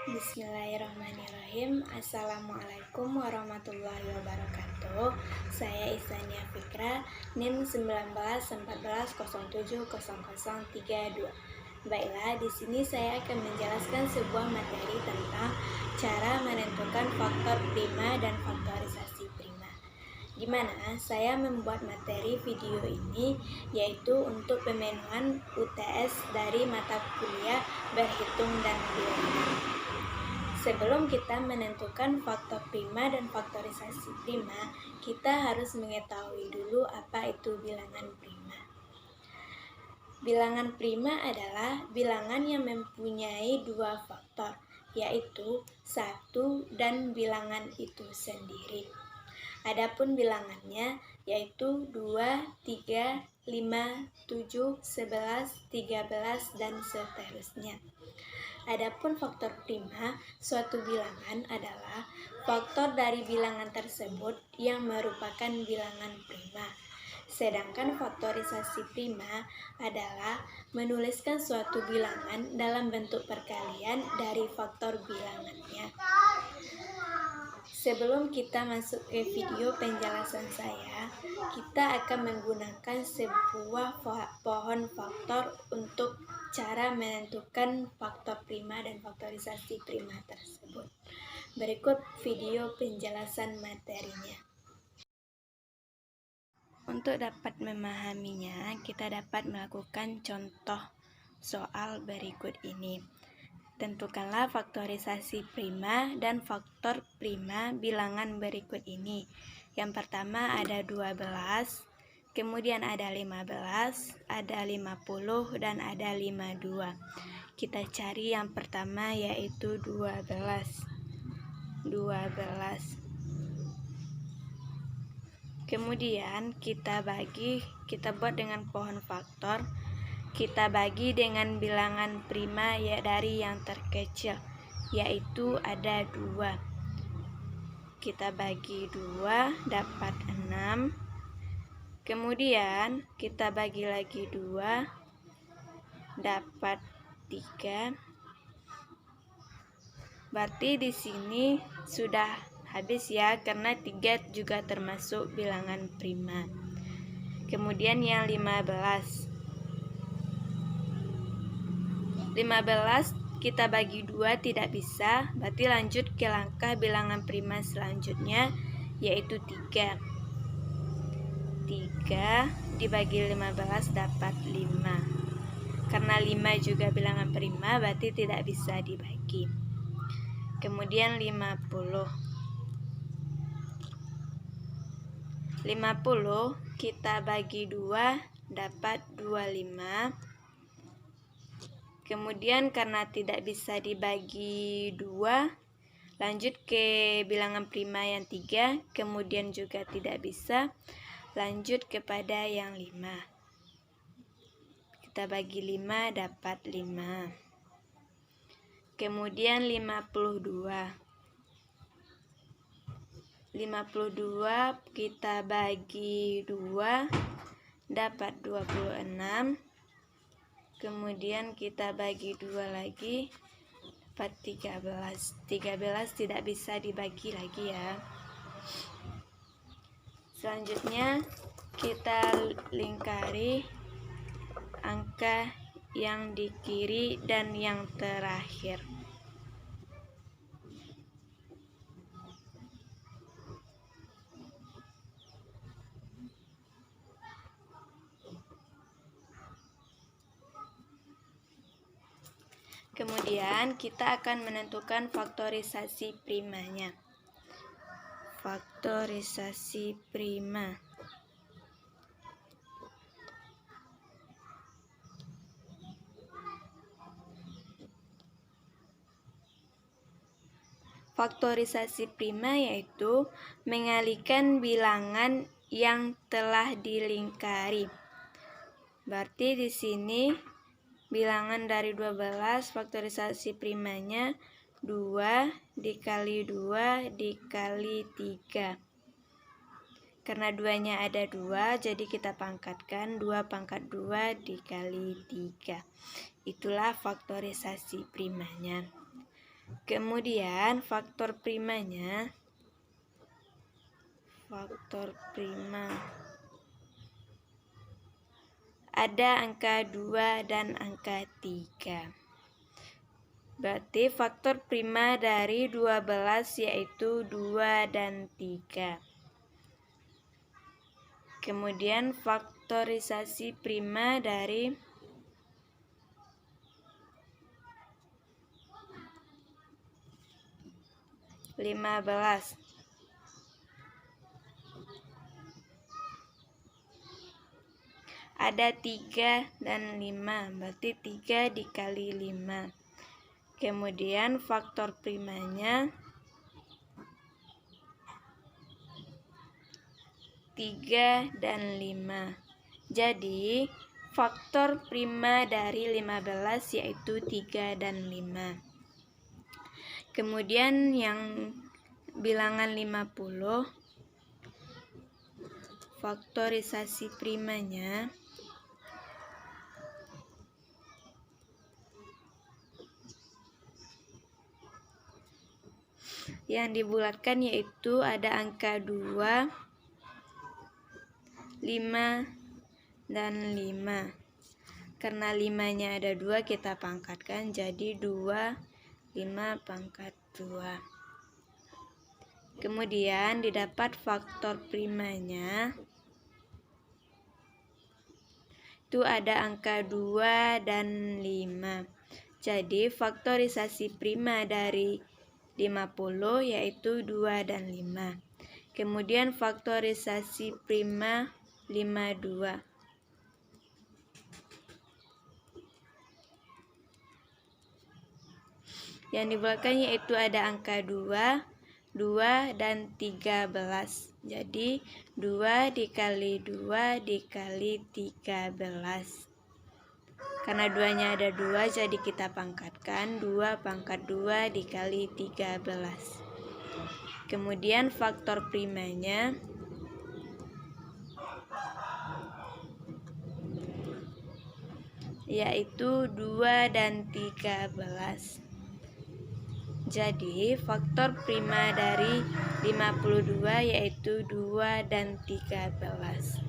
Bismillahirrahmanirrahim. Assalamualaikum warahmatullahi wabarakatuh. Saya Isania Fikra, NIM 1914070032. Baiklah, di sini saya akan menjelaskan sebuah materi tentang cara menentukan faktor prima dan faktorisasi prima. Gimana saya membuat materi video ini, yaitu untuk pemenuhan UTS dari mata kuliah berhitung dan bilangan. Sebelum kita menentukan faktor prima dan faktorisasi prima, kita harus mengetahui dulu apa itu bilangan prima. Bilangan prima adalah bilangan yang mempunyai dua faktor, yaitu 1 dan bilangan itu sendiri. Adapun bilangannya yaitu 2, 3, 5, 7, 11, 13, dan seterusnya. Adapun faktor prima, suatu bilangan adalah faktor dari bilangan tersebut yang merupakan bilangan prima. Sedangkan faktorisasi prima adalah menuliskan suatu bilangan dalam bentuk perkalian dari faktor bilangannya. Sebelum kita masuk ke video penjelasan saya, kita akan menggunakan sebuah pohon faktor untuk cara menentukan faktor prima dan faktorisasi prima tersebut. Berikut video penjelasan materinya. Untuk dapat memahaminya, kita dapat melakukan contoh soal berikut ini. Tentukanlah faktorisasi prima dan faktor prima bilangan berikut ini. Yang pertama ada 12, kemudian ada 15, ada 50, dan ada 52. Kita cari yang pertama yaitu 12. Kemudian kita buat dengan pohon faktor. Kita bagi dengan bilangan prima dari yang terkecil, yaitu ada 2. Kita bagi 2 dapat 6. Kemudian kita bagi lagi 2 dapat 3. Berarti di sini sudah habis ya, karena 3 juga termasuk bilangan prima. Kemudian yang 15 kita bagi 2 tidak bisa, berarti lanjut ke langkah bilangan prima selanjutnya, yaitu 3. 3 dibagi 15 dapat 5. Karena 5 juga bilangan prima, berarti tidak bisa dibagi. Kemudian 50 kita bagi 2 dapat 25. Kemudian karena tidak bisa dibagi 2, lanjut ke bilangan prima yang 3, kemudian juga tidak bisa, lanjut kepada yang 5. Kita bagi 5 dapat 5. Kemudian 52 kita bagi 2 dapat 26. Kemudian kita bagi 2 lagi dapat 13. 13 tidak bisa dibagi lagi ya. Selanjutnya kita lingkari angka yang di kiri dan yang terakhir. Kemudian kita akan menentukan faktorisasi primanya. Faktorisasi prima. Faktorisasi prima yaitu mengalihkan bilangan yang telah dilingkari. Berarti di sini bilangan dari 12 faktorisasi primanya 2 dikali 2 dikali 3. Karena 2-nya ada 2, jadi kita pangkatkan 2 pangkat 2 dikali 3. Itulah faktorisasi primanya. Kemudian faktor primanya, ada angka 2 dan angka 3. Berarti faktor prima dari 12 yaitu 2 dan 3. Kemudian faktorisasi prima dari 15. Ada 3 dan 5, berarti 3 dikali 5. Kemudian faktor primanya 3 dan 5. Jadi faktor prima dari 15 yaitu 3 dan 5. Kemudian yang bilangan 50, faktorisasi primanya yang dibulatkan yaitu ada angka 2, 5, dan 5. Karena 5-nya ada 2, kita pangkatkan jadi 2, 5 pangkat 2. Kemudian didapat faktor primanya, itu ada angka 2 dan 5. Jadi faktorisasi prima dari 50 yaitu 2 dan 5. Kemudian faktorisasi prima 52. Yang dibulatkan yaitu ada angka 2, 2 dan 13. Jadi 2 dikali 2 dikali 13. Karena 2-nya ada 2, jadi kita pangkatkan 2 pangkat 2 dikali 13. Kemudian faktor primanya yaitu 2 dan 13. Jadi faktor prima dari 52 yaitu 2 dan 13.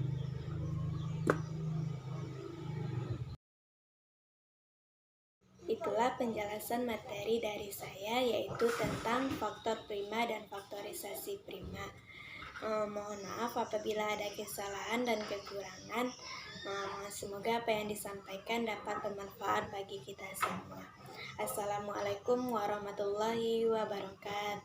Itulah penjelasan materi dari saya, yaitu tentang faktor prima dan faktorisasi prima. Mohon maaf apabila ada kesalahan dan kekurangan. Semoga apa yang disampaikan dapat bermanfaat bagi kita semua. Assalamualaikum warahmatullahi wabarakatuh.